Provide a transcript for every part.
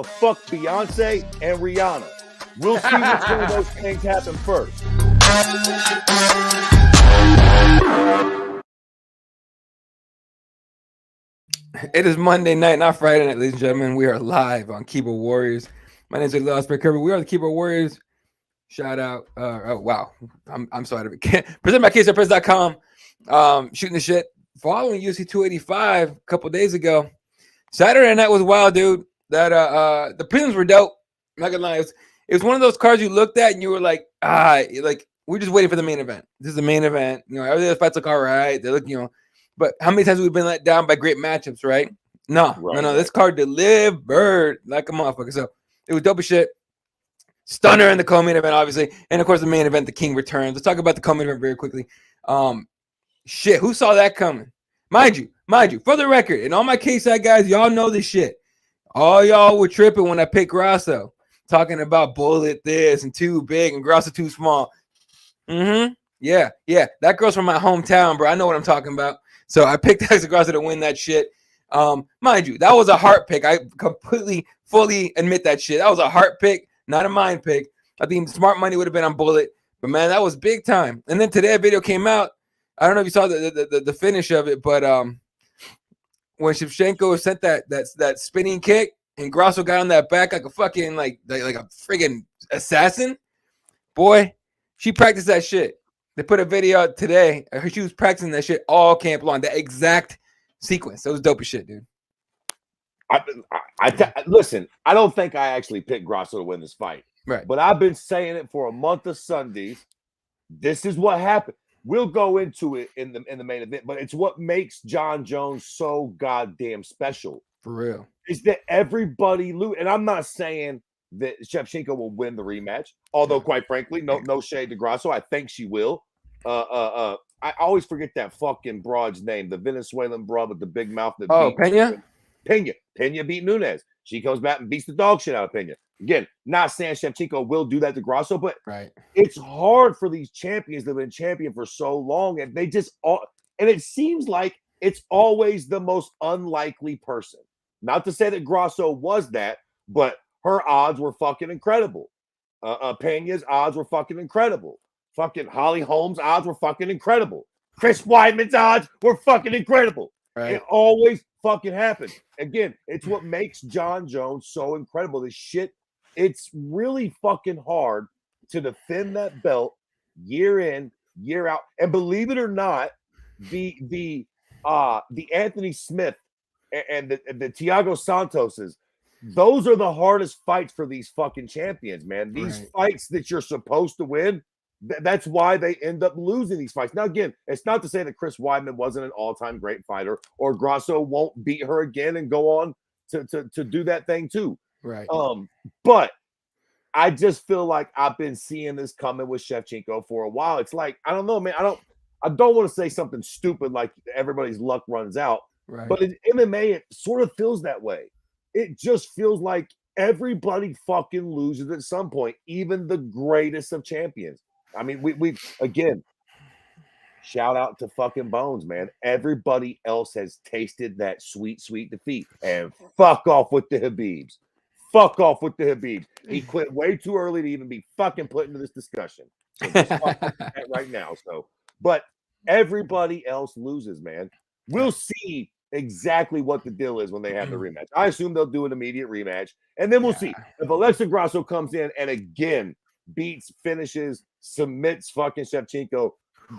to fuck Beyonce and Rihanna. We'll see which one of those things happen first. It is Monday night, not Friday night, ladies and gentlemen. We are live on Keyboard Warriors. My name is Law and Fred Kirby. We are the Keyboard Warriors. Shout out. Oh, wow. I'm sorry. Present by CageSide.com. Shooting the shit. Following UFC 285 a couple days ago. Saturday night was wild, dude. That the prelims were dope. I'm not gonna lie. It was one of those cards you looked at and you were like, like we're just waiting for the main event. This is the main event. You know, every other fights look all right. They look, you know, but how many times have we been let down by great matchups, right? No. This card delivered like a motherfucker. So it was dope as shit. Stunner in the co-main event, obviously, and of course the main event, the King returns. Let's talk about the co-main event very quickly. Shit, who saw that coming? Mind you, for the record, and all my Cageside guys, y'all know this shit. All y'all were tripping when I picked Grasso, talking about bullet this and too big and Grasso too small. Yeah. That girl's from my hometown, bro. I know what I'm talking about. So I picked Grasso to win that shit. Mind you, that was a heart pick. I completely, fully admit that shit. That was a heart pick, not a mind pick. I think smart money would have been on bullet, but man, that was big time. And then today a video came out. I don't know if you saw the finish of it, but when Shevchenko sent that spinning kick and Grasso got on that back like a fucking like a friggin' assassin, boy, she practiced that shit. They put a video out today. She was practicing that shit all camp long. That exact sequence. That was dope as shit, dude. Listen, I don't think I actually picked Grasso to win this fight. Right. But I've been saying it for a month of Sundays. This is what happened. We'll go into it in the main event, but it's what makes Jon Jones so goddamn special. For real. Is that everybody lose. And I'm not saying that Shevchenko will win the rematch, although quite frankly, no shade to Grasso. I think she will. I always forget that fucking broad's name, the Venezuelan broad with the big mouth. Pena? Pena beat Nunes. She comes back and beats the dog shit out of Pena. Again, not saying Shevchenko will do that to Grasso, but it's hard for these champions that have been champion for so long, and they just and it seems like it's always the most unlikely person. Not to say that Grasso was that, but her odds were fucking incredible. Pena's odds were fucking incredible. Fucking Holly Holmes' odds were fucking incredible. Chris Weidman's odds were fucking incredible. Right. It always fucking happens. Again, it's what makes Jon Jones so incredible. This shit, it's really fucking hard to defend that belt year in, year out. And believe it or not, the Anthony Smith and the Thiago Santoses, those are the hardest fights for these fucking champions, man. These fights that you're supposed to win, that's why they end up losing these fights. Now, again, it's not to say that Chris Weidman wasn't an all-time great fighter or Grasso won't beat her again and go on to do that thing too. Right. But I just feel like I've been seeing this coming with Shevchenko for a while. It's like, I don't know, man. I don't want to say something stupid like everybody's luck runs out. Right. But in MMA, it sort of feels that way. It just feels like everybody fucking loses at some point, even the greatest of champions. I mean, we've again, shout out to fucking Bones, man. Everybody else has tasted that sweet, sweet defeat. And fuck off with the Habibs. Fuck off with the Habibs. He quit way too early to even be fucking put into this discussion. So just fuck with that right now. So, but everybody else loses, man. We'll see exactly what the deal is when they have the rematch. I assume they'll do an immediate rematch, and then we'll see. If Alexa Grasso comes in and again beats, finishes, submits fucking Shevchenko,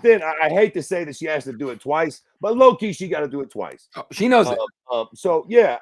then I hate to say that she has to do it twice, but low-key, she got to do it twice. Oh, she knows it. So, yeah,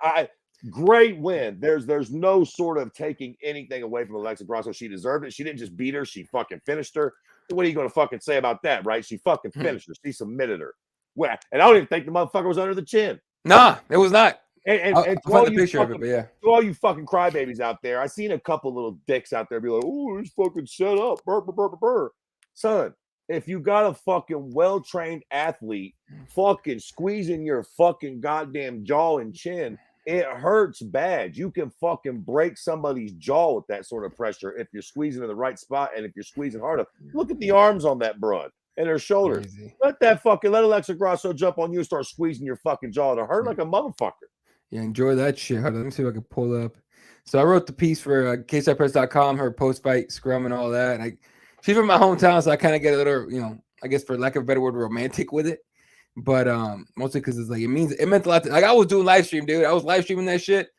great win. There's no sort of taking anything away from Alexa Grasso. She deserved it. She didn't just beat her. She fucking finished her. What are you going to fucking say about that, right? She fucking finished her. She submitted her. Well, and I don't even think the motherfucker was under the chin. Nah, it was not. And I'll find the picture of it, but yeah. To all you fucking crybabies out there, I seen a couple little dicks out there be like, "Oh, it's fucking set up." Burr, burr, burr, burr. Son, if you got a fucking well-trained athlete fucking squeezing your fucking goddamn jaw and chin, it hurts bad. You can fucking break somebody's jaw with that sort of pressure if you're squeezing in the right spot and if you're squeezing hard enough. Look at the arms on that broad and her shoulders. Crazy. Let Alexa Grasso jump on you and start squeezing your fucking jaw. It'll hurt like a motherfucker. Yeah, enjoy that shit. Hold on, let me see if I can pull up So I wrote the piece for CagesidePress.com, her post-fight scrum and all that. And she's from my hometown, so I kind of get a little, I guess for lack of a better word, romantic with it. But mostly because it's like it meant a lot. Like I was doing live stream, dude. I was live streaming that shit.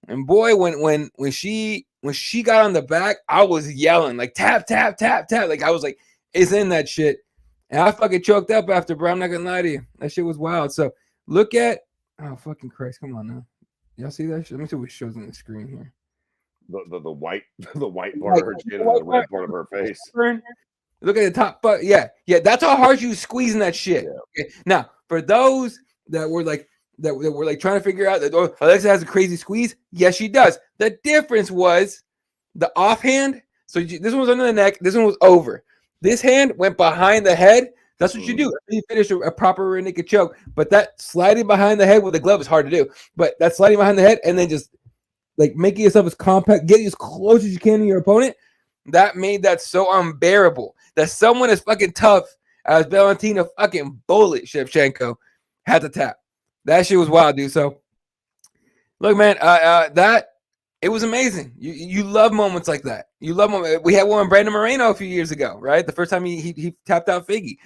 And boy, when she got on the back, I was yelling like tap, tap, tap, tap. Like I was like, it's in that shit. And I fucking choked up after, bro. I'm not gonna lie to you. That shit was wild. So look at fucking Christ. Come on now. Y'all see that shit? Let me see what shows on the screen here. The white part of her chin and the red part of her face. Look at the top, but yeah, that's how hard you squeezing that shit. Yeah. Okay. Now, for those that were like trying to figure out that Alexa has a crazy squeeze, yes, she does. The difference was the offhand. So this one was under the neck, this one was over. This hand went behind the head. That's what you do. You finish a proper rear naked choke, but that sliding behind the head with the glove is hard to do. But that sliding behind the head and then just like making yourself as compact, getting as close as you can to your opponent, that made that so unbearable. That someone as fucking tough as Valentina fucking Bullet Shevchenko had to tap. That shit was wild, dude. So, look, man, it was amazing. You love moments like that. You love moments. We had one with Brandon Moreno a few years ago, right? The first time he tapped out Figgy.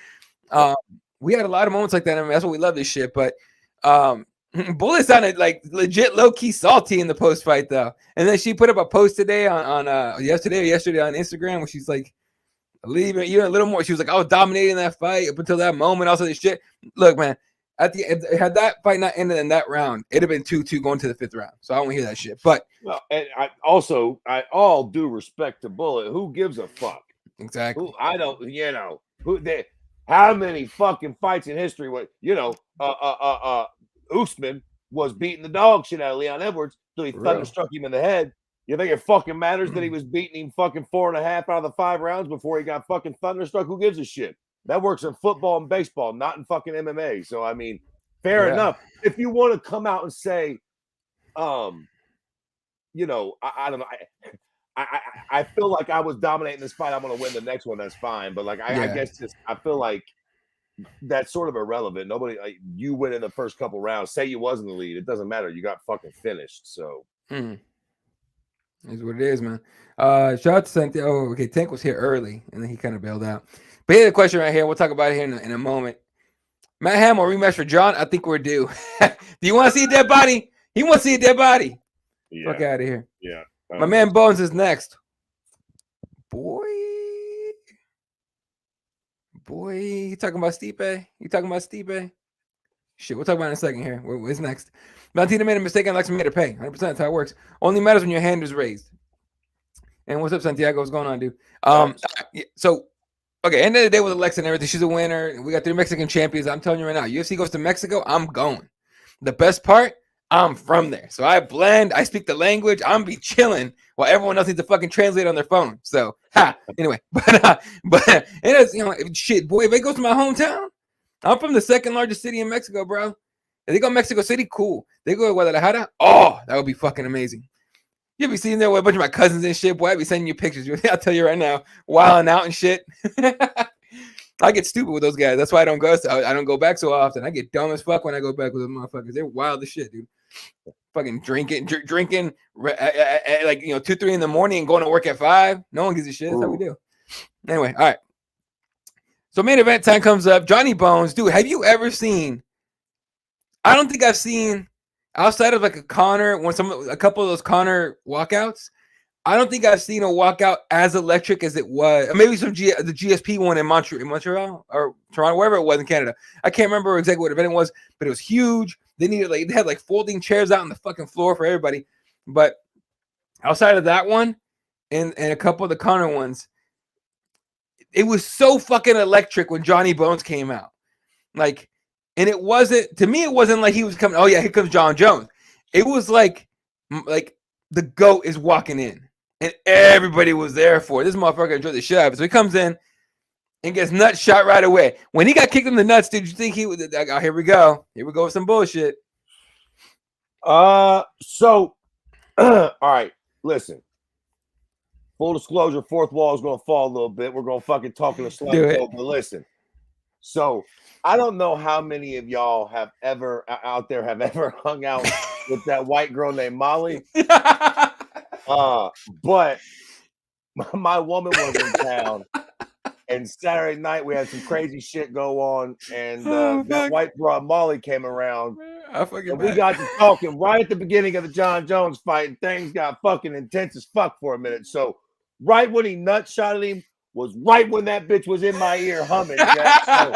We had a lot of moments like that. I mean, that's what we love this shit. But Bullet sounded like legit low key salty in the post fight though. And then she put up a post today on yesterday on Instagram where she's like, leaving even a little more. She was like, I was dominating that fight up until that moment. Also, this shit. Look, man, at the end, had that fight not ended in that round, it'd have been 2-2 going to the 5th round. So I don't want to hear that shit. But and I all due respect to Bullet. Who gives a fuck? Exactly. I don't. How many fucking fights in history? Usman was beating the dog shit out of Leon Edwards till he thunderstruck him in the head. You think it fucking matters that he was beating him fucking 4.5 out of the 5 rounds before he got fucking thunderstruck? Who gives a shit? That works in football and baseball, not in fucking MMA. So, I mean, fair enough. If you want to come out and say, I don't know. I feel like I was dominating this fight. I'm going to win the next one. That's fine. But, I guess I feel like that's sort of irrelevant. Nobody, you win in the first couple rounds. Say you was in the lead. It doesn't matter. You got fucking finished. So. Is what it is, man. Shout out to Santiago. Oh, okay, Tank was here early, and then he kind of bailed out. But here's a question right here. We'll talk about it here in a moment. Matt Hamill rematch for John. I think we're due. Do you want to see a dead body? He wants to see a dead body. Yeah. Fuck out of here. Yeah. My man Bones is next. Boy, you talking about Stipe? You talking about Stipe? Shit, we'll talk about it in a second here. What's next? Valentina made a mistake and Alexa made her pay. 100%. That's how it works. Only matters when your hand is raised. And what's up, Santiago? What's going on, dude? So, okay, end of the day with Alexa and everything, she's a winner. We got 3 Mexican champions. I'm telling you right now, UFC goes to Mexico, I'm going. The best part, I'm from there. So I blend, I speak the language, I'm be chilling while everyone else needs to fucking translate on their phone. So, anyway. But it is, shit, boy, if it goes to my hometown, I'm from the 2nd largest city in Mexico, bro. If they go to Mexico City, cool. They go to Guadalajara, that would be fucking amazing. You'll be sitting there with a bunch of my cousins and shit, boy. I'd be sending you pictures. I'll tell you right now, wilding out and shit. I get stupid with those guys. That's why I don't go back so often. I get dumb as fuck when I go back with those motherfuckers. They're wild as shit, dude. Fucking drinking, like 2-3 in the morning and going to work at 5. No one gives a shit. That's how we do. Anyway, all right. So main event time comes up. Jonny Bones, dude. Have you ever seen? I don't think I've seen outside of like a couple of those Connor walkouts. I don't think I've seen a walkout as electric as it was. Maybe the GSP one in Montreal or Toronto, wherever it was in Canada. I can't remember exactly what event it was, but it was huge. They had folding chairs out on the fucking floor for everybody. But outside of that one and a couple of the Connor ones, it was so fucking electric when Jonny Bones came out. And it wasn't, to me, it wasn't like he was coming, oh yeah, here comes John Jones. It was like the GOAT is walking in. And everybody was there for it. This motherfucker enjoyed the shit out of it. So he comes in and gets nuts shot right away. When he got kicked in the nuts, did you think he was like, oh, here we go. Here we go with some bullshit. All right, listen. Full disclosure, fourth wall is going to fall a little bit. We're going to fucking talk in a slight but listen. So I don't know how many of y'all have ever hung out with that white girl named Molly. But my woman was in town, and Saturday night we had some crazy shit go on, and that white broad Molly came around, and we got to talking right at the beginning of the John Jones fight, and things got fucking intense as fuck for a minute. So right when he nutshotted him was right when that bitch was in my ear humming. Jack. So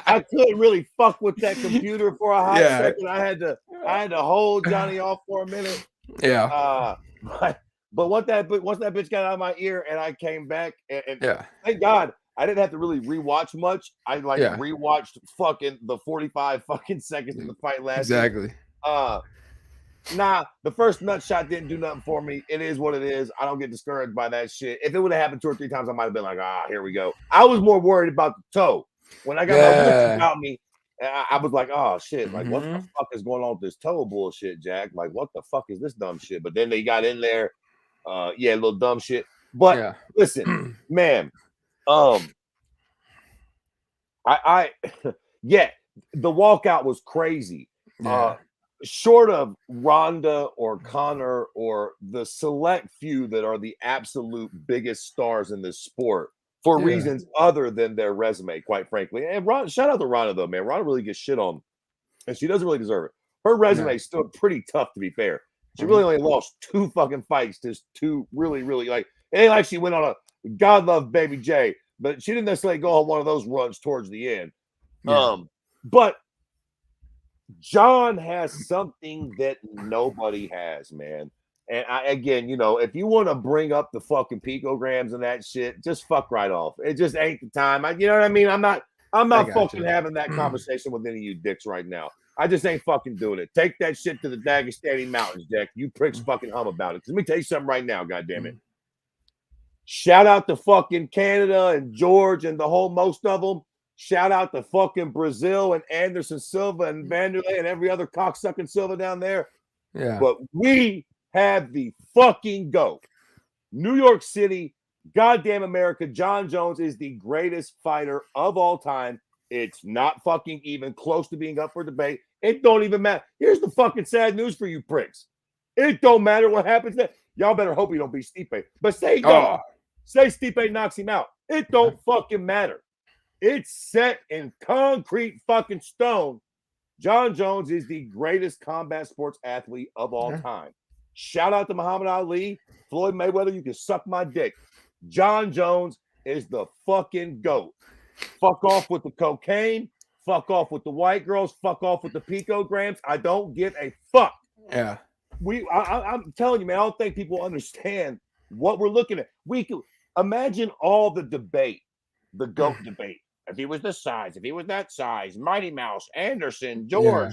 I couldn't really fuck with that computer for a hot second. I had to hold Johnny off for a minute. Yeah. But once that bitch got out of my ear and I came back, and thank God I didn't have to really rewatch much. I rewatched fucking the 45 fucking seconds of the fight last. Exactly. Nah, the first nut shot didn't do nothing for me. It is what it is. I don't get discouraged by that shit. If it would have happened 2 or 3 times, I might have been like, here we go. I was more worried about the toe. When I got my wits about me, I was like, oh shit, like what the fuck is going on with this toe bullshit, Jack? Like, what the fuck is this dumb shit? But then they got in there, a little dumb shit. But listen, man, the walkout was crazy. Short of Ronda or Conor or the select few that are the absolute biggest stars in this sport for reasons other than their resume, quite frankly. And shout out to Ronda, though, man. Ronda really gets shit on, and she doesn't really deserve it. Her resume is still pretty tough, to be fair. She really only lost 2 fucking fights to 2 really, really, like, it ain't like she went on a God love Baby J, but she didn't necessarily go on one of those runs towards the end. But John has something that nobody has, man. And again, if you want to bring up the fucking picograms and that shit, just fuck right off. It just ain't the time. You know what I mean? I'm not fucking having that conversation with any of you dicks right now. I just ain't fucking doing it. Take that shit to the Dagestani mountains, Jack. You pricks fucking hum about it. Because let me tell you something right now, goddammit. Shout out to fucking Canada and George and the whole most of them. Shout out to fucking Brazil and Anderson Silva and Vanderlei and every other cocksucking Silva down there. Yeah. But we have the fucking GOAT. New York City, goddamn America. John Jones is the greatest fighter of all time. It's not fucking even close to being up for debate. It don't even matter. Here's the fucking sad news for you pricks. It don't matter what happens next. Y'all better hope he don't beat Stipe. But say Stipe knocks him out. It don't fucking matter. It's set in concrete fucking stone. John Jones is the greatest combat sports athlete of all time. Shout out to Muhammad Ali, Floyd Mayweather. You can suck my dick. John Jones is the fucking GOAT. Fuck off with the cocaine. Fuck off with the white girls. Fuck off with the picograms. I don't give a fuck. Yeah. I'm telling you, man, I don't think people understand what we're looking at. We can imagine all the debate, the GOAT debate. If he was this size, if he was that size, Mighty Mouse, Anderson, George,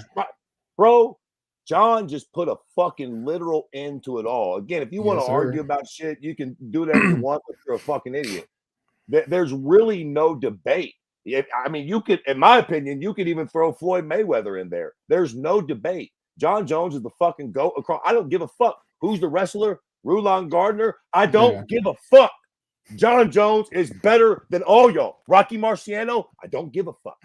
bro, John just put a fucking literal end to it all. Again, if you want to argue about shit, you can do whatever you want, but you're a fucking idiot. There's really no debate. I mean, you could, in my opinion, you could even throw Floyd Mayweather in there. There's no debate. John Jones is the fucking GOAT across. I don't give a fuck who's the wrestler, Rulon Gardner. I don't give a fuck. John Jones is better than all y'all. Rocky Marciano, I don't give a fuck.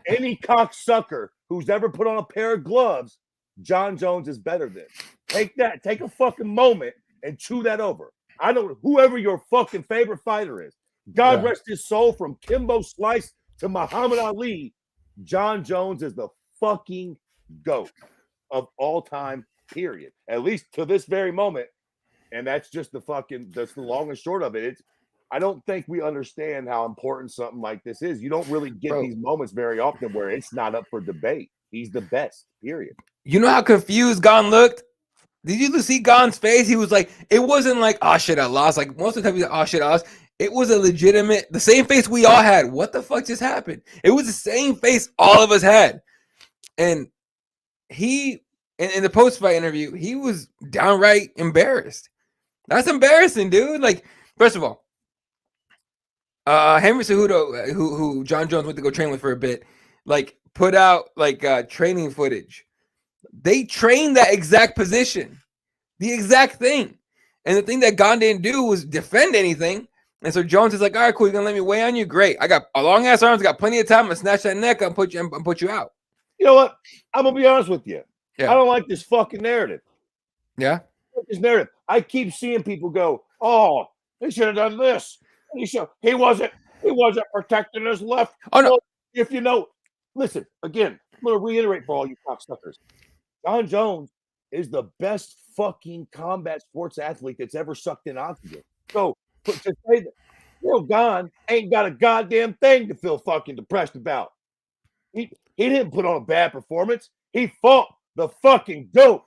Any cocksucker who's ever put on a pair of gloves, John Jones is better than. Take that. Take a fucking moment and chew that over. I don't, whoever your fucking favorite fighter is. God rest his soul, from Kimbo Slice to Muhammad Ali. John Jones is the fucking GOAT of all time, period. At least to this very moment. And that's just that's the long and short of it. I don't think we understand how important something like this is. You don't really get these moments very often where it's not up for debate. He's the best, period. You know how confused Gon looked? Did you see Gon's face? He was like, it wasn't like, oh shit, I lost. Like most of the time he's like, oh shit, I lost. It was a legitimate, the same face we all had. What the fuck just happened? It was the same face all of us had. And he, in the post-fight interview, he was downright embarrassed. That's embarrassing, dude. Like, first of all, Henry Cejudo, who John Jones went to go train with for a bit, like put out like training footage. They trained that exact position, the exact thing. And the thing that Gon didn't do was defend anything. And so Jones is like, all right, cool, you're gonna let me weigh on you? Great. I got a long ass arms, got plenty of time. I'm gonna snatch that neck and put you out. You know what? I'm gonna be honest with you. I don't like this fucking narrative. Yeah. this narrative. I keep seeing people go, "Oh, they should have done this. He wasn't protecting his left." Oh no. Well, if you know, listen again. I'm gonna reiterate for all you cocksuckers. Jon Jones is the best fucking combat sports athlete that's ever sucked in oxygen. So to say that Cyril Gahn ain't got a goddamn thing to feel fucking depressed about. He didn't put on a bad performance. He fought the fucking goat.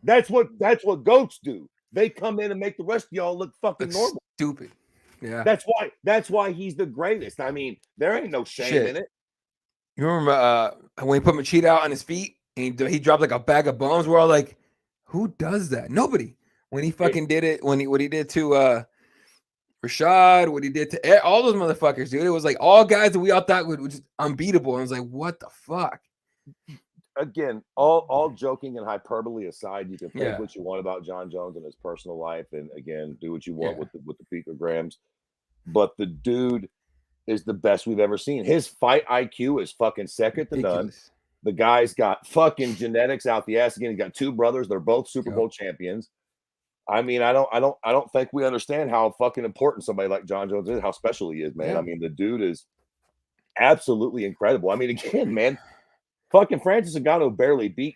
That's what goats do. They come in and make the rest of y'all look fucking normal. Stupid. Yeah. That's why he's the greatest. I mean, there ain't no shame in it. You remember when he put Machida out on his feet and he dropped like a bag of bones? We're all like, who does that? Nobody. When he fucking did it, what he did to Rashad, what he did to all those motherfuckers, dude. It was like all guys that we all thought were just unbeatable. And I was like, what the fuck? Again, all joking and hyperbole aside, you can think what you want about Jon Jones and his personal life, and again, do what you want with the picograms. But the dude is the best we've ever seen. His fight IQ is fucking second to none. The guy's got fucking genetics out the ass. Again, he's got two brothers. They're both Super Bowl champions. I mean, I don't think we understand how fucking important somebody like Jon Jones is, how special he is, man. Yeah. I mean, the dude is absolutely incredible. I mean, again, man, fucking Francis Ngannou barely beat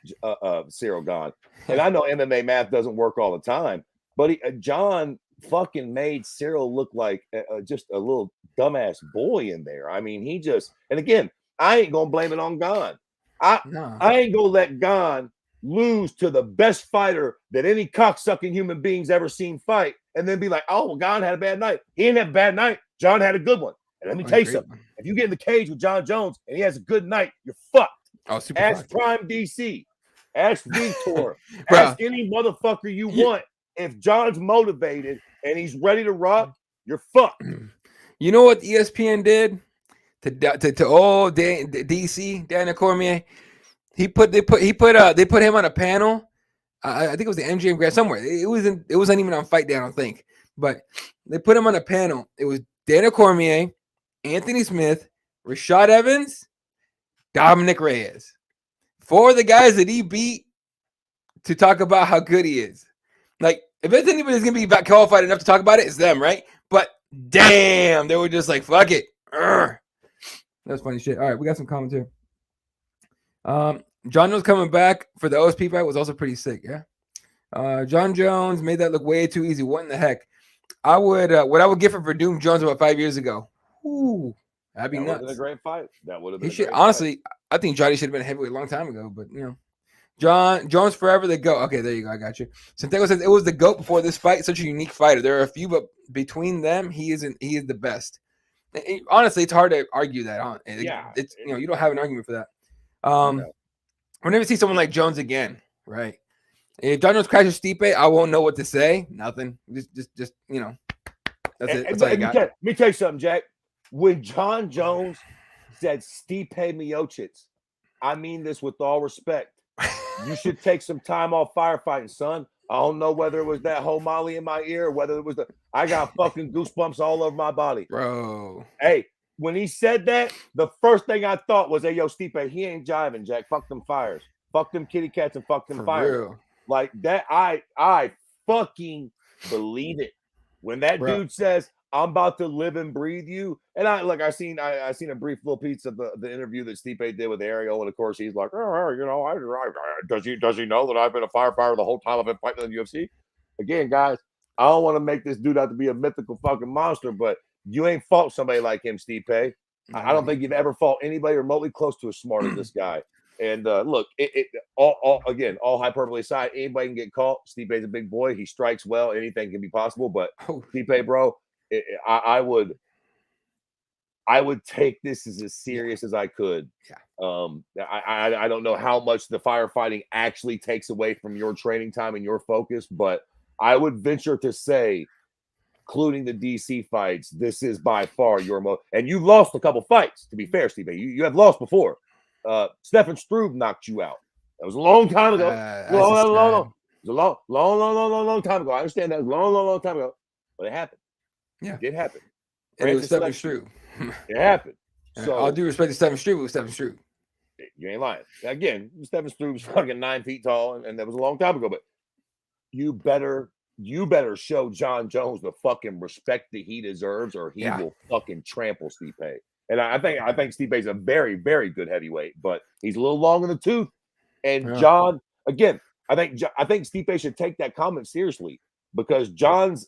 Cyril Gahn. And I know MMA math doesn't work all the time, but John fucking made Cyril look like just a little dumbass boy in there. I mean, he just, and again, I ain't gonna blame it on Gahn. I ain't gonna let Gahn lose to the best fighter that any cocksucking human being's ever seen fight, and then be like, "Oh, well, Gahn had a bad night." He didn't have a bad night. John had a good one. And let me tell you something: if you get in the cage with Jon Jones and he has a good night, you're fucked. Ask Prime DC, ask Vitor, ask any motherfucker you want. If John's motivated and he's ready to rock, you're fucked. You know what ESPN did to old DC Daniel Cormier? They put him on a panel. I think it was the MGM Grand somewhere. It wasn't even on Fight Day, I don't think. But they put him on a panel. It was Daniel Cormier, Anthony Smith, Rashad Evans, Dominic Reyes. 4 of the guys that he beat to talk about how good he is. Like, if there's anybody that's gonna be qualified enough to talk about it, it's them, right? But damn, they were just like, fuck it. That's funny shit. All right, we got some comments here. Jon Jones coming back for the OSP fight was also pretty sick, yeah. Jon Jones made that look way too easy. What in the heck? I would what I would give for Verdum Jones about 5 years ago. Ooh, that'd be nuts. That would have been a great fight. That would have been. Honestly, fight. I think Johnny should have been heavyweight a long time ago, but you know. Jon Jones forever the GOAT. Okay, there you go. I got you. Santiago says it was the GOAT before this fight. Such a unique fighter. There are a few, but between them, he is the best. Honestly, it's hard to argue that. It's you don't have an argument for that. We'll never see someone like Jones again, right? If Jon Jones crashes Stipe, I won't know what to say. Nothing. Just that's it. That's all I got. Let me tell you something, Jack. When Jon Jones said Stipe Miocic, I mean this with all respect. You should take some time off firefighting, son. I don't know whether it was that whole Molly in my ear or whether it was I got fucking goosebumps all over my body. Bro. Hey, when he said that, the first thing I thought was, hey, yo, Stipe, he ain't jiving, Jack. Fuck them fires. Fuck them kitty cats and fuck them fires. Real. Like that, I fucking believe it. When that dude says, I'm about to live and breathe you. And I seen a brief little piece of the interview that Stipe did with Ariel, and of course he's like, does he know that I've been a firefighter the whole time I've been fighting in the UFC? Again, guys, I don't want to make this dude out to be a mythical fucking monster, but you ain't fought somebody like him, Stipe. I don't think you've ever fought anybody remotely close to as smart as this guy. And look, all hyperbole aside, anybody can get caught. Stipe's a big boy. He strikes well. Anything can be possible. But Stipe, bro, I would take this as serious as I could. I don't know how much the firefighting actually takes away from your training time and your focus, but I would venture to say, including the DC fights, this is by far your most. And you've lost a couple fights, to be fair, Stipe. You have lost before. Stefan Struve knocked you out. That was a long time ago. It was a long time ago. I understand that was a long time ago, but it happened. Yeah, it did happen. And it was Stefan Struve. It happened. So I'll do respect to Stefan Struve. It was Stefan Struve. You ain't lying. Again, Stefan Struve's fucking 9 feet tall, and that was a long time ago. But you better show John Jones the fucking respect that he deserves, or he will fucking trample Stipe. And I think Stipe's a very, very good heavyweight, but he's a little long in the tooth. And John, again, I think Stipe should take that comment seriously, because John's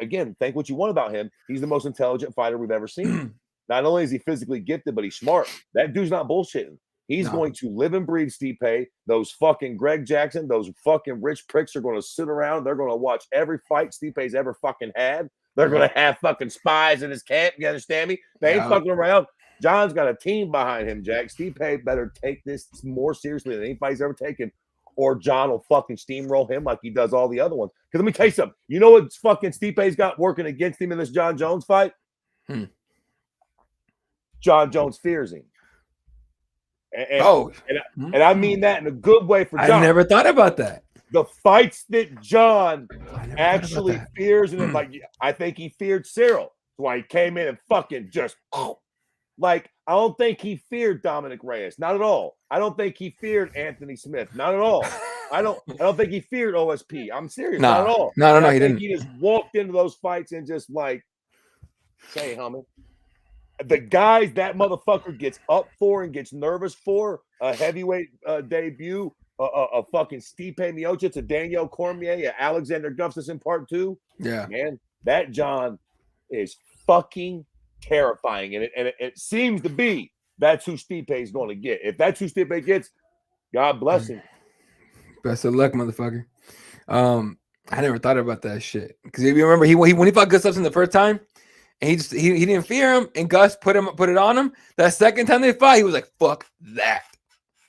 again, think what you want about him. He's the most intelligent fighter we've ever seen. Not only is he physically gifted, but he's smart. That dude's not bullshitting. He's going to live and breathe Stipe. Those fucking Greg Jackson, those fucking rich pricks are going to sit around. They're going to watch every fight Stipe's ever fucking had. They're going to have fucking spies in his camp. You understand me? They ain't fucking around. John's got a team behind him, Jack. Stipe better take this more seriously than anybody's ever taken, or John will fucking steamroll him like he does all the other ones. Because let me tell you something. You know what fucking Stipe's got working against him in this John Jones fight? John Jones fears him. And I mean that in a good way for John. I never thought about that. The fights that John actually fears, and like I think he feared Cyril. That's why he came in and fucking just like, I don't think he feared Dominic Reyes, not at all. I don't think he feared Anthony Smith, not at all. I don't think he feared OSP. I'm serious, not at all. No, he didn't. He just walked into those fights and just like, say, homie. The guys that motherfucker gets up for and gets nervous for, a heavyweight debut, a fucking Stipe Miocic, a Daniel Cormier, a Alexander Gustafsson Part 2. Yeah, man, that John is fucking terrifying, and it seems to be that's who Stipe is going to get. If that's who Stipe gets, God bless him. Best of luck, motherfucker. I never thought about that shit, because if you remember, when he fought Gustafsson the first time. And he didn't fear him, and Gus put it on him. That second time they fought, he was like, "Fuck that."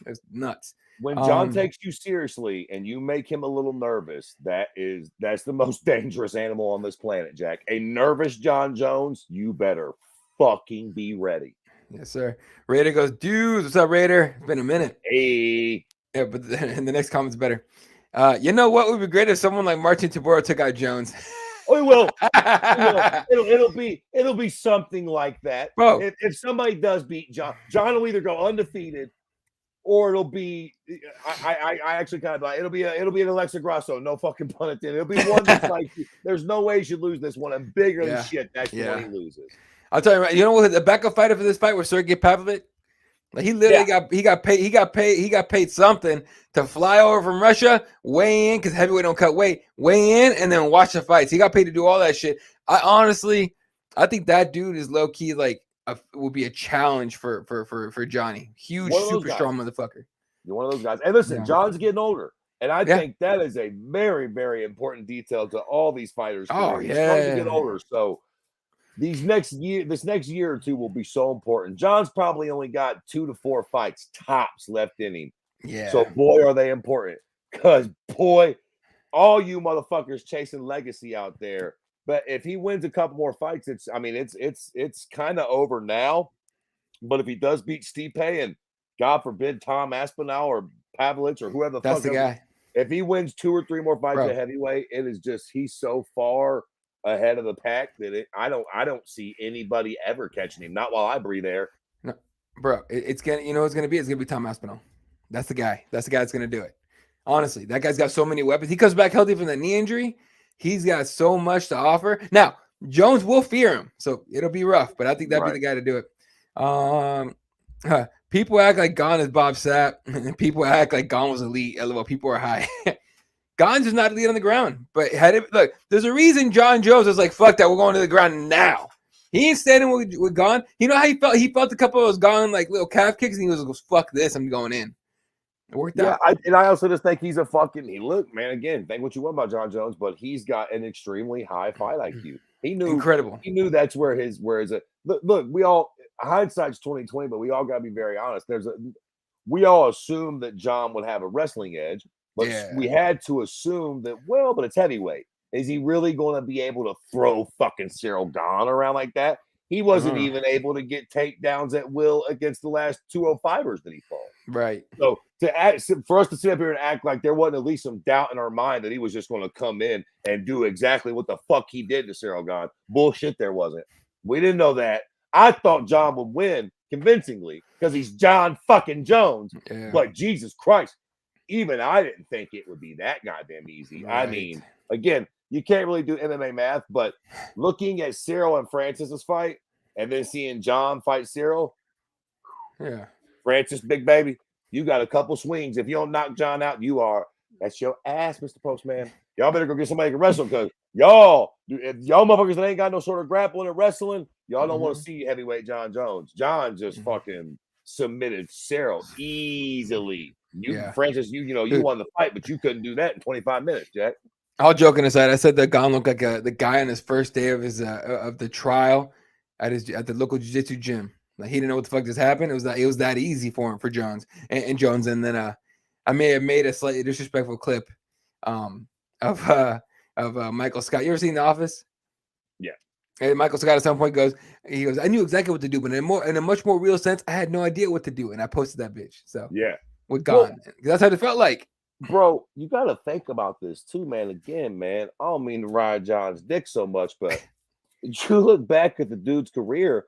That's nuts. When John takes you seriously and you make him a little nervous, that's the most dangerous animal on this planet, Jack. A nervous John Jones, you better fucking be ready. Yes, sir. Raider goes, dude, what's up, Raider? It's been a minute. Hey. Yeah, but the next comment's better. You know what would be great if someone like Martin Tabora took out Jones? Oh, it will. It'll be something like that. Bro. If somebody does beat John will either go undefeated, or it'll be. I actually kind of like it'll be an Alexa Grasso. No fucking pun intended. It'll be one that's like, there's no way he should lose this one. And bigger than shit. That's the one he loses. I'll tell you right. You know what? The backup fighter for this fight was Sergey Pavlovich. Like, he literally got paid something to fly over from Russia, weigh in, because heavyweight don't cut weight, weigh in, and then watch the fights. He got paid to do all that shit. I think that dude is low key like will be a challenge for Johnny. Huge, super strong motherfucker. You're one of those guys. And listen, John's getting older, and I think that is a very, very important detail to all these fighters. Oh He's starting to get older, so. This next year or two will be so important. John's probably only got 2 to 4 fights tops left in him. Yeah. So boy, are they important. Because boy, all you motherfuckers chasing legacy out there. But if he wins a couple more fights, it's kind of over now. But if he does beat Stipe and God forbid Tom Aspinall or Pavlich or whoever that's the guy. If he wins 2 or 3 more fights at heavyweight, it is just he's so far ahead of the pack that I don't see anybody ever catching him. Not while I breathe air. No, bro, it's gonna, you know, it's gonna be Tom Aspinall. That's the guy. That's the guy that's gonna do it. Honestly, that guy's got so many weapons. He comes back healthy from the knee injury. He's got so much to offer. Now Jones will fear him, so it'll be rough. But I think that'd be the guy to do it. People act like Gon is Bob Sapp, and people act like Gon was elite. LOL, people are high. Gon's is not elite on the ground, but look, there's a reason John Jones was like, fuck that, we're going to the ground now. He ain't standing with Gon. You know how he felt? He felt a couple of those Gon like little calf kicks, and he was like, fuck this, I'm going in. It worked out. I also just think he's a fucking, look, man, again, think what you want about John Jones, but he's got an extremely high fight IQ. He knew incredible. He knew that's where his look, we all, hindsight's 2020, but we all gotta be very honest. We all assumed that John would have a wrestling edge. But we had to assume that, but it's heavyweight. Is he really going to be able to throw fucking Cyril Gane around like that? He wasn't even able to get takedowns at will against the last 205ers that he fought. Right. So for us to sit up here and act like there wasn't at least some doubt in our mind that he was just going to come in and do exactly what the fuck he did to Cyril Gane. Bullshit, there wasn't. We didn't know that. I thought John would win convincingly because he's John fucking Jones. Yeah. But Jesus Christ. even I didn't think it would be that goddamn easy. Right. I mean, again, you can't really do MMA math, but looking at Cyril and Francis's fight and then seeing John fight Cyril, yeah, Francis, big baby, you got a couple swings. If you don't knock John out, that's your ass, Mr. Postman. Y'all better go get somebody who can wrestle because y'all motherfuckers that ain't got no sort of grappling or wrestling, y'all don't want to see heavyweight John Jones. John just fucking submitted Cyril easily. Francis, you won the fight, but you couldn't do that in 25 minutes, Jack. All joking aside, I said that Gon looked like the guy on his first day of his of the trial at the local jiu-jitsu gym. Like he didn't know what the fuck just happened. It was that easy for him, for Jones and Jones. And then I may have made a slightly disrespectful clip of Michael Scott. You ever seen The Office? Yeah. And Michael Scott at some point goes, I knew exactly what to do, but in a much more real sense, I had no idea what to do, and I posted that bitch. So yeah, with Gon, that's how it felt like. Bro, you got to think about this too, man. Again, man, I don't mean to ride John's dick so much, but you look back at the dude's career,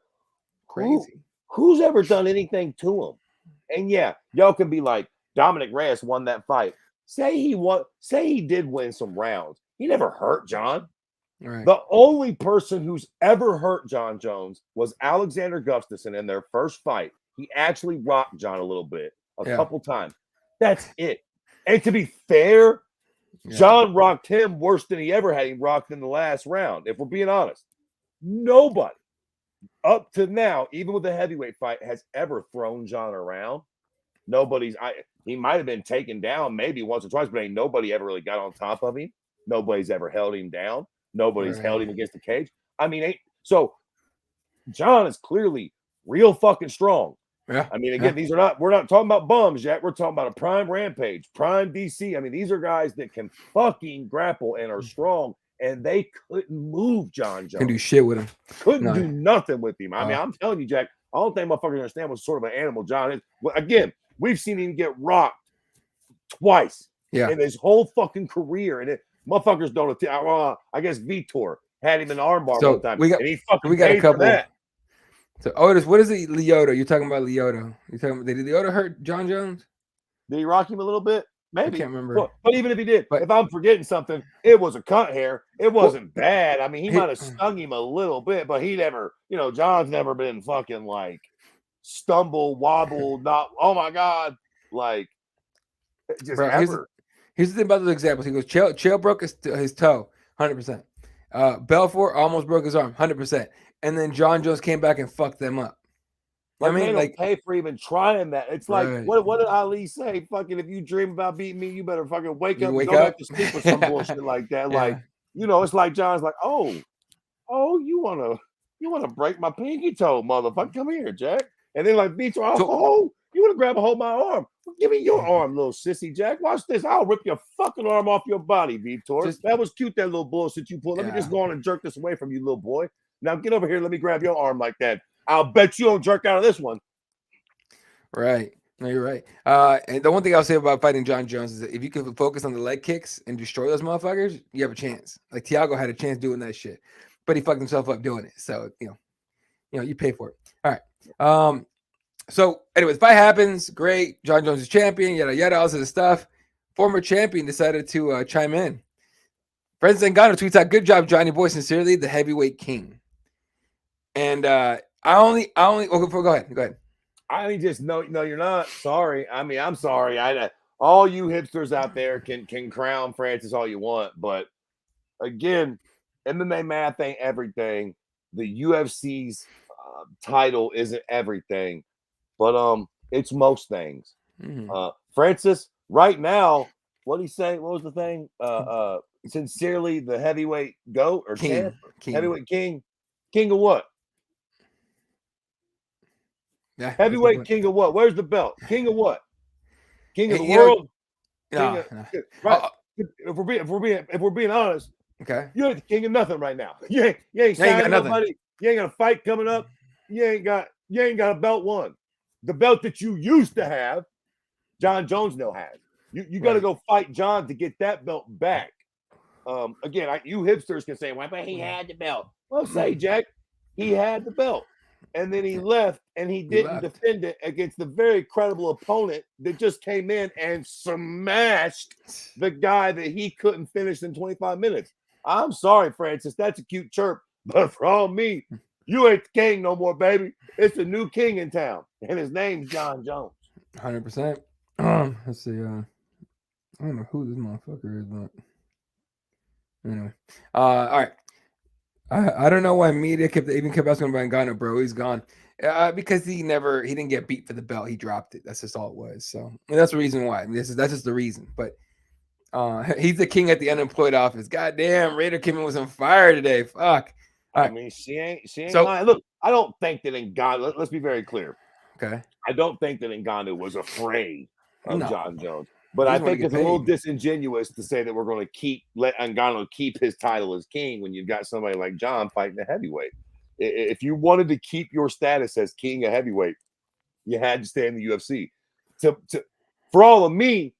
crazy. Who's ever done anything to him? And yeah, y'all can be like, Dominic Reyes won that fight. Say he did win some rounds. He never hurt John. Right. The only person who's ever hurt John Jones was Alexander Gustafsson in their first fight. He actually rocked John a little bit, a couple times. That's it. And to be fair, John rocked him worse than he ever had him rocked in the last round. If we're being honest, nobody up to now, even with the heavyweight fight, has ever thrown John around. He might have been taken down maybe once or twice, but ain't nobody ever really got on top of him. Nobody's ever held him down. Nobody's held him against the cage. I mean, so John is clearly real fucking strong. Yeah. I mean, again, we're not talking about bums yet. We're talking about a prime Rampage, prime DC. I mean, these are guys that can fucking grapple and are strong, and they couldn't move John Jones. Couldn't do shit with him. Couldn't do nothing with him. I mean, I'm telling you, Jack, I don't think motherfuckers understand what sort of an animal John is. Well, again, we've seen him get rocked twice in his whole fucking career, and motherfuckers don't. I guess Vitor had him in the armbar one time, and he fucking paid for that. So Otis, what is it, Lyoto? You're talking about Lyoto. Did Lyoto hurt John Jones? Did he rock him a little bit? Maybe. I can't remember. But even if he did, if I'm forgetting something, it was a cut hair. It wasn't bad. I mean, he might have stung him a little bit, but he never, John's never been fucking like stumble, wobble, not, oh my God, like just never. Here's the thing about those examples. He goes, Chael broke his toe, 100%. Belfort almost broke his arm, 100%. And then John Jones came back and fucked them up. Like, I mean, they don't pay for even trying that. It's like, what did Ali say? Fucking, if you dream about beating me, you better fucking wake up and go back to sleep or some bullshit like that. Like, it's like John's like, oh, you wanna break my pinky toe, motherfucker? Come here, Jack. And then like, Vitor, you wanna grab a hold of my arm? Well, give me your arm, little sissy, Jack. Watch this. I'll rip your fucking arm off your body, Vitor. That was cute, that little bullshit you pulled. Let me just go on and jerk this away from you, little boy. Now get over here. Let me grab your arm like that. I'll bet you don't jerk out of this one. Right. No, you're right. And the one thing I'll say about fighting John Jones is that if you can focus on the leg kicks and destroy those motherfuckers, you have a chance. Like Thiago had a chance doing that shit, but he fucked himself up doing it. So, you pay for it. All right. So anyways, fight happens. Great. John Jones is champion. Yada, yada, all this stuff. Former champion decided to chime in. Friends Zangano tweets out, "Good job, Johnny Boy. Sincerely, the heavyweight king." And go ahead. I just no, you're not. Sorry. I mean, I'm sorry. All you hipsters out there can crown Francis all you want, but again, MMA math ain't everything. The UFC's title isn't everything, but it's most things. Francis, right now, what did he say? What was the thing? Sincerely, the heavyweight goat or champ? Heavyweight king of what? Yeah, heavyweight king of what? Where's the belt? King of what? King of the world? No. Right. If we're being honest, okay, you ain't the king of nothing right now. You ain't signing nobody. You ain't got a fight coming up. You ain't got a belt won. The belt that you used to have, John Jones now has. You got to go fight John to get that belt back. Again, you hipsters can say, "Well, but he had the belt." Well, say, Jack, he had the belt. and then he left, and he didn't defend it against the very credible opponent that just came in and smashed the guy that he couldn't finish in 25 minutes. I'm sorry, Francis. That's a cute chirp, but for all me, you ain't the king no more, baby. It's a new king in town, and his name's Jon Jones. 100%. Let's see. I don't know who this motherfucker is, but anyway. All right. I don't know why media kept asking about Ngannou, bro. He's gone. Because he didn't get beat for the belt. He dropped it. That's just all it was. So that's the reason why. That's just the reason. But he's the king at the unemployed office. Goddamn, Raider Kimmy was on fire today. Fuck. I mean, she ain't lying. Look, I don't think that Ngannou. Let's be very clear. Okay. I don't think that Ngannou was afraid of Jon Jones. But I think it's a little disingenuous to say that we're going to let Ngannou keep his title as king when you've got somebody like Jon fighting a heavyweight. If you wanted to keep your status as king of heavyweight, you had to stay in the UFC. For all of me,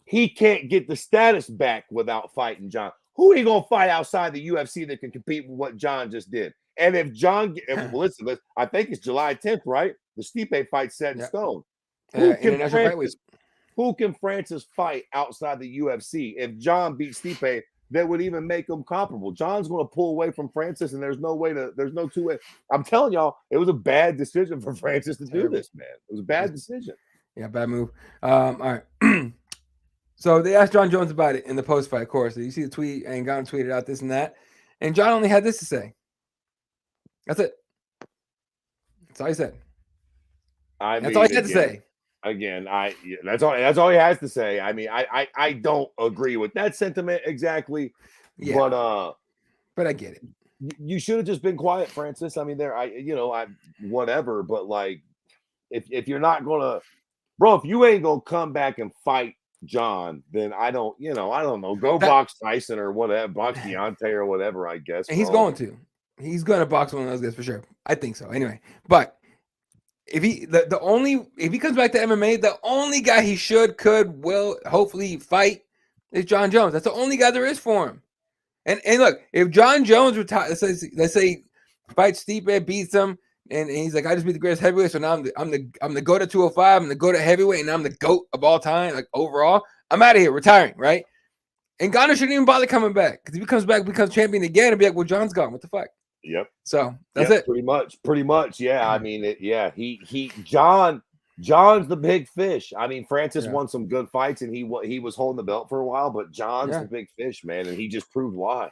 he can't get the status back without fighting Jon. Who are you going to fight outside the UFC that can compete with what Jon just did? And if Jon, listen, I think it's July 10th, right? The Stipe fight set in stone. Who can Francis fight outside the UFC? If Jon beats Stipe, that would even make him comparable. Jon's going to pull away from Francis, and there's no two way. I'm telling y'all, it was a bad decision for Francis to do this, man. It was a bad decision. Yeah, bad move. All right. So they asked Jon Jones about it in the post-fight, of course. So you see the tweet, and Ngannou tweeted out this and that. And Jon only had this to say. That's it. That's all he said. That's all he had to say. Again, that's all he has to say. I mean, I don't agree with that sentiment exactly. Yeah. But I get it. You should have just been quiet, Francis. I mean, whatever. But like, if you're not gonna, bro, if you ain't gonna come back and fight Jon, then I don't know. Go box Tyson or whatever, box Deontay or whatever. I guess. And he's going to box one of those guys for sure. I think so. Anyway, but. If he comes back to MMA, the only guy he will hopefully fight is Jon Jones. That's the only guy there is for him. And look, if Jon Jones retires, let's say fights Stipe, beats him, and he's like, I just beat the greatest heavyweight, so now I'm the GOAT at 205, I'm the GOAT at heavyweight, and I'm the GOAT of all time, like overall. I'm out of here, retiring, right? And Ngannou shouldn't even bother coming back because if he comes back, becomes champion again, and be like, well, Jon's gone. What the fuck? Yep. So that's it. Pretty much. Yeah. I mean, Jon's the big fish. I mean, Francis won some good fights and he was holding the belt for a while, but Jon's the big fish, man. And he just proved why.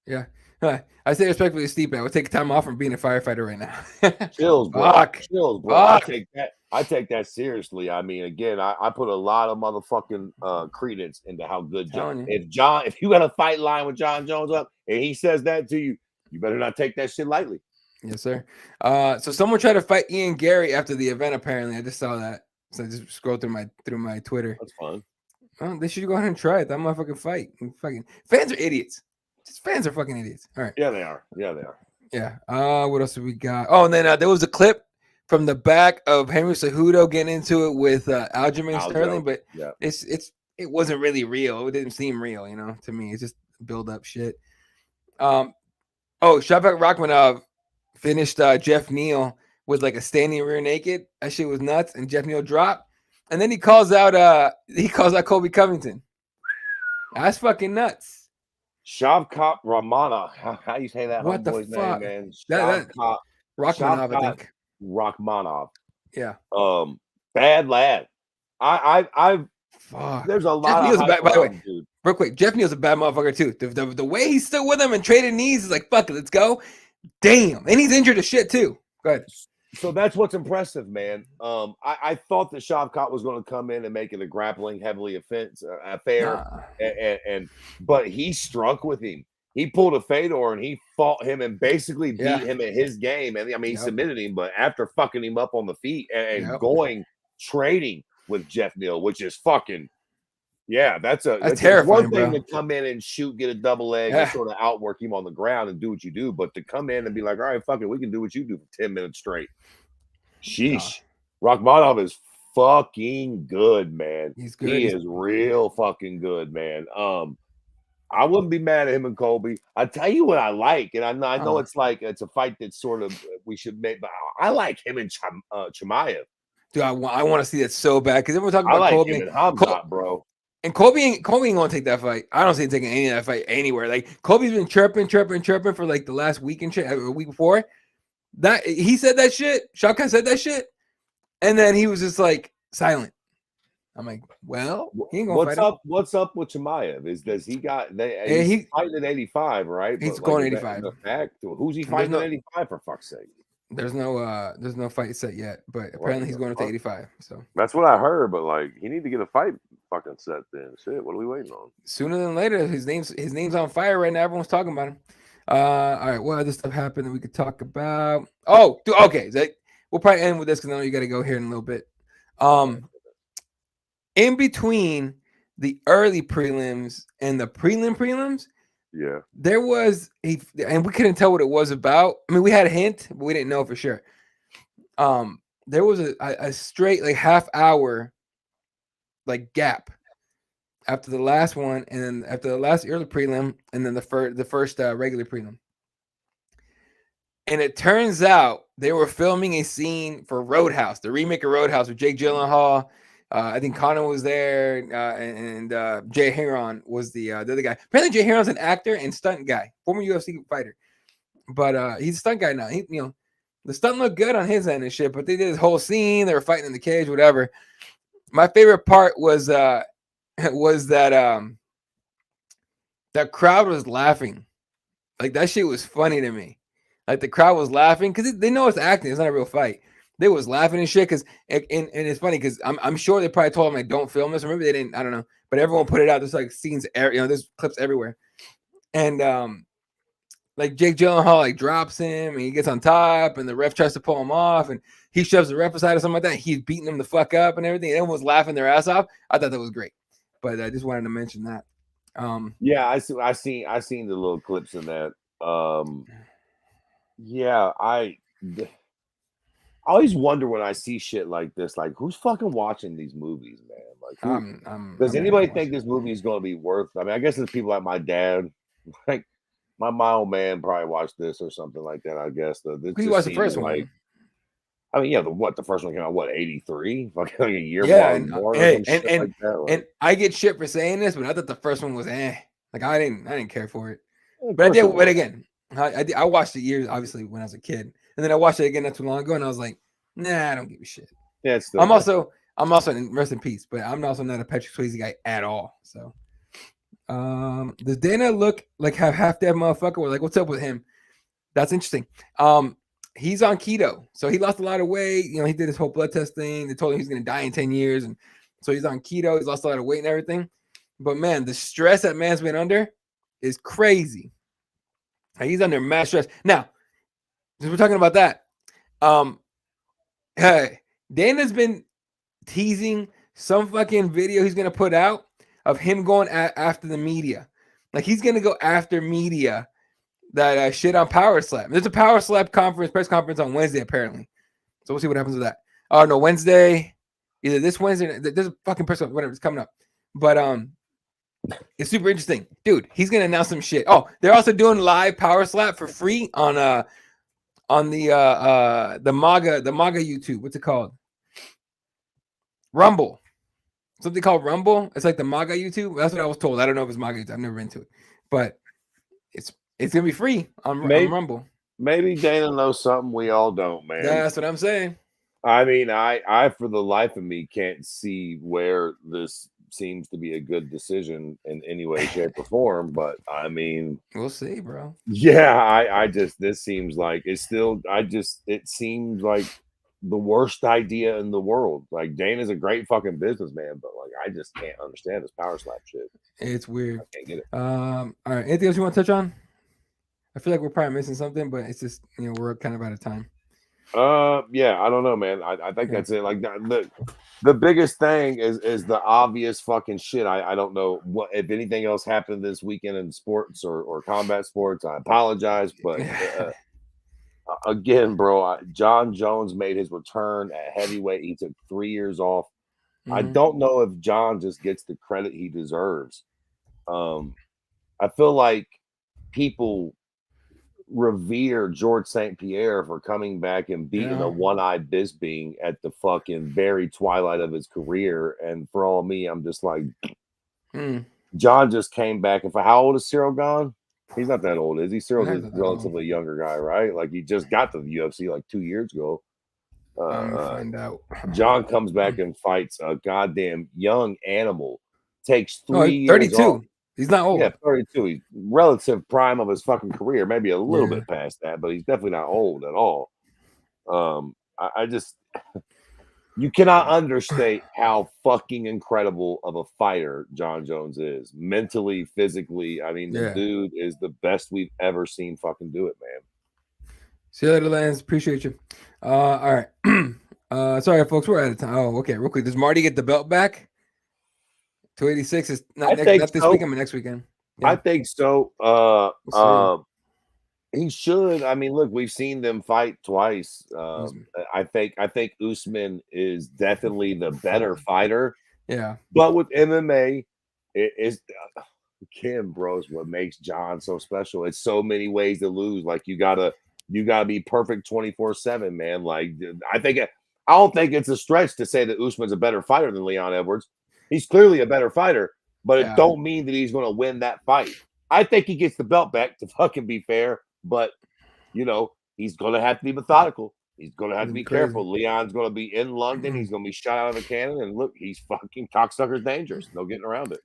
Yeah. I say respectfully to Stipe, I would take time off from being a firefighter right now. Chills, bro. Chills, bro. I take that seriously. I mean, again, I put a lot of motherfucking credence into how good Jon. If you got a fight line with Jon Jones up and he says that to you, you better not take that shit lightly. Yes, sir. So someone tried to fight Ian Gary after the event. Apparently, I just saw that. So I just scrolled through my Twitter. That's fun. Well, they should go ahead and try it. That motherfucking fight. Fucking fans are idiots. Just fans are fucking idiots. All right. Yeah, they are. Yeah. What else have we got? Oh, and then there was a clip from the back of Henry Cejudo getting into it with Aljamain Sterling, but it wasn't really real. It didn't seem real, to me. It's just build up shit. Shavkat Rakhmonov finished Jeff Neal with like a standing rear naked. That shit was nuts. And Jeff Neal dropped. And then he calls out Colby Covington. That's fucking nuts. Shavkat Rakhmonov. How you say that? What the fuck? Name, man? Rakhmonov, I think. Rakhmonov. Yeah. Bad lad. Fuck. There's a lot of by the way, dude. Real quick, Jeff Neal's a bad motherfucker too. The way he's still with him and trading knees is like, fuck it, let's go. Damn. And he's injured as shit too. Go ahead. So that's what's impressive, man. I thought that Shavkat was going to come in and make it a grappling heavily affair. But he struck with him. He pulled a Fedor and he fought him and basically beat him at his game. And I mean, he submitted him, but after fucking him up on the feet and trading with Jeff Neal, which is fucking, that's terrifying. One thing to come in and get a double leg and sort of outwork him on the ground and do what you do, but to come in and be like, all right, fuck it, we can do what you do for 10 minutes straight. Sheesh. Rakhmonov is fucking good, man. He's good. He is real fucking good, man. I wouldn't be mad at him and Colby. I tell you what I like, and I know it's a fight that's sort of we should make. But I like him and Chimaev. Dude, I want to see that so bad because everyone talking I about like Colby him and Hamzat, bro. And Colby ain't gonna take that fight. I don't see him taking any of that fight anywhere. Like Colby's been chirping for like the last week and shit, a week before. That he said that shit. Shao Kahn said that shit, and then he was just like silent. I'm like, well, he ain't gonna fight him. What's up with Chimaev? Does he got? He's fighting at 85, right? He's going 85. The fact, who's he fighting at 85 for fuck's sake? There's no fight set yet, but apparently he's going up to 85. So that's what I heard. But like, he need to get a fight fucking set then. Shit, what are we waiting on? Sooner than later. His name's on fire right now. Everyone's talking about him. All right, what other stuff happened that we could talk about? Oh, dude, okay. We'll probably end with this because I know you got to go here in a little bit. In between the early prelims and the prelims, yeah, there was and we couldn't tell what it was about. I mean, we had a hint, but we didn't know for sure. There was a straight like half hour like gap after the last one, and then after the last early prelim, and then the first regular prelim. And it turns out they were filming a scene for Roadhouse, the remake of Roadhouse with Jake Gyllenhaal. I think Connor was there, and Jay Heron was the other guy. Apparently, Jay Heron's an actor and stunt guy, former UFC fighter, but he's a stunt guy now. The stunt looked good on his end and shit, but they did this whole scene. They were fighting in the cage, whatever. My favorite part was that that crowd was laughing, like that shit was funny to me. Like the crowd was laughing because they know it's acting; it's not a real fight. They was laughing and shit because, and it's funny because I'm sure they probably told them like don't film this. Or maybe they didn't. I don't know. But everyone put it out. There's like scenes, there's clips everywhere. And like Jake Gyllenhaal like drops him and he gets on top and the ref tries to pull him off and he shoves the ref aside or something like that. He's beating him the fuck up and everything. And everyone was laughing their ass off. I thought that was great. But I just wanted to mention that. Yeah, I seen the little clips in that. Yeah, I always wonder when I see shit like this, like who's fucking watching these movies, man? Like, does anybody think this movie is going to be worth? I mean, I guess there's people like my dad, like my old man probably watched this or something like that. I guess he watched the first one. I mean, yeah, the first one came out 83, fucking like a year more. And I get shit for saying this, but I thought the first one was like I didn't care for it. But I did. But again, I watched it years, obviously, when I was a kid, and then I watched it again not too long ago, and I was like, nah, I don't give a shit. Yeah, I'm also in rest in peace, but I'm also not a Patrick Swayze guy at all. So, does Dana look like half dead motherfucker? We're like, what's up with him? That's interesting. He's on keto, so he lost a lot of weight. You know, he did his whole blood test thing. They told him he's going to die in 10 years, and so he's on keto. He's lost a lot of weight and everything. But man, the stress that man's been under is crazy. He's under mass stress. Now, since we're talking about that, hey, Dana's been teasing some fucking video he's going to put out of him going after the media. Like, he's going to go after media that shit on Power Slap. There's a Power Slap press conference on Wednesday, apparently. So we'll see what happens with that. Oh, no, Wednesday. Either this Wednesday. There's a fucking press conference, whatever. It's coming up. But, it's super interesting. Dude, he's going to announce some shit. Oh, they're also doing live Power Slap for free on the MAGA YouTube. What's it called? Rumble. Something called Rumble. It's like the MAGA YouTube. That's what I was told. I don't know if it's MAGA YouTube. I've never been to it. But it's going to be free on Rumble. Maybe Dana knows something we all don't, man. That's what I'm saying. I mean, I for the life of me can't see where this seems to be a good decision in any way, shape, or form. But I mean, we'll see, bro. Yeah, I just this seems like it seems like the worst idea in the world. Like Dana's a great fucking businessman, but like I just can't understand this Power Slap shit. It's weird. I can't get it. All right. Anything else you want to touch on? I feel like we're probably missing something, but it's just we're kind of out of time. Yeah, I don't know, man. I think that's it. Like the biggest thing is the obvious fucking shit. I don't know what if anything else happened this weekend in sports or combat sports. I apologize, but again, bro, John Jones made his return at heavyweight. He took 3 years off. Mm-hmm. I don't know if John just gets the credit he deserves. I feel like people revere George St. Pierre for coming back and beating a one-eyed Bisping at the fucking very twilight of his career. And for all of me, I'm just like, John just came back. And for how old is Cyril gone? He's not that old, is he? Cyril's a relatively younger guy, right? Like he just got to the UFC like 2 years ago. I'm gonna find out. John comes back and fights a goddamn young animal. Takes 3 years 32. off. He's not old. Yeah, 32. He's relative prime of his fucking career. Maybe a little bit past that, but he's definitely not old at all. I just you cannot understate how fucking incredible of a fighter John Jones is. Mentally, physically. I mean, the dude is the best we've ever seen fucking do it, man. See you later, Lance. Appreciate you. All right. Sorry, folks. We're out of time. Oh, okay. Real quick. Does Marty get the belt back? 286 is not this weekend, but next weekend. Yeah. I think so. He should. I mean, look, we've seen them fight twice. I think Usman is definitely the better fighter. Yeah. But with MMA, it is again, bros, what makes John so special. It's so many ways to lose. Like you gotta be perfect 24/7, man. Like I don't think it's a stretch to say that Usman's a better fighter than Leon Edwards. He's clearly a better fighter, but it don't mean that he's going to win that fight. I think he gets the belt back, to fucking be fair, but he's going to have to be methodical. He's going to have to be careful. Leon's going to be in London. He's going to be shot out of a cannon, and look, he's fucking cocksucker's dangerous. No getting around it.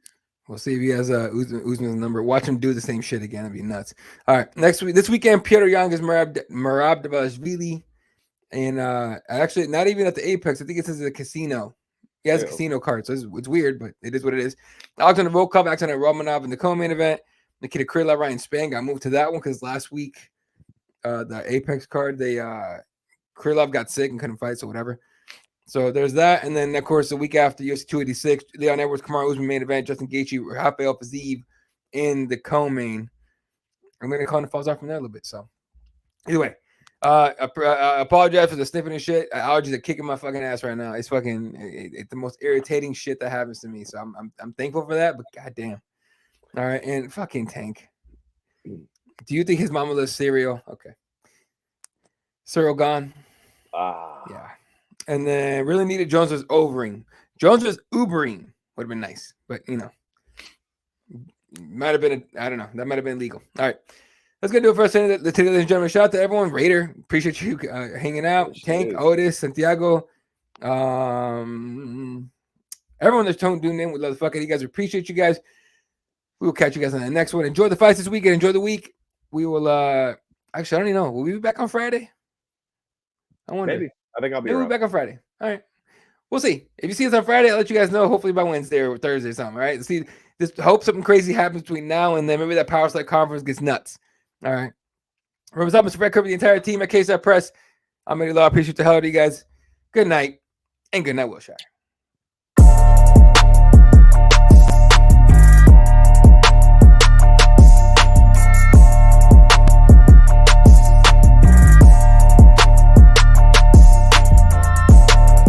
We'll see if he has Usman's number. Watch him do the same shit again. It'd be nuts. All right, this weekend, Petr Yan is Merab, and actually not even at the Apex. I think it's at the casino. He has a casino card, so it's weird, but it is what it is. Alexander Volkov, Alexander Romanov in the co-main event. Nikita Krylov, Ryan Spann got moved to that one because last week, the Apex card, Krylov got sick and couldn't fight, so whatever. So there's that, and then of course the week after UFC 286, Leon Edwards, Kamaru Usman main event, Justin Gaethje, Rafael Fiziev in the co-main. I'm gonna call it falls off from there a little bit. So either way. I apologize for the sniffing and shit. Allergies are kicking my fucking ass right now. It's it's the most irritating shit that happens to me. So I'm thankful for that, but goddamn. All right, and fucking Tank. Do you think his mama loves cereal? Okay. Cyril gone. Yeah. And then really needed Jones was overing. Jones was Ubering. Would have been nice, but might have been I don't know. That might have been legal. All right. That's going to do it for us, ladies and gentlemen. Shout out to everyone. Raider, appreciate you hanging out. Tank, Otis, Santiago. Everyone that's tuned in, we love the fuck out of you guys. Appreciate you guys. We will catch you guys on the next one. Enjoy the fights this weekend. Enjoy the week. We will, actually, I don't even know. Will we be back on Friday? I wonder. Maybe. I think I'll be Maybe we'll be back on Friday. All right. We'll see. If you see us on Friday, I'll let you guys know. Hopefully by Wednesday or Thursday or something. All right. See, just hope something crazy happens between now and then. Maybe that Power Select conference gets nuts. All right. Remember, Mr. Fred Kirby, the entire team at Cageside Press. I'm Eddie Law. Appreciate the hell out of you guys. Good night and good night, Wilshire.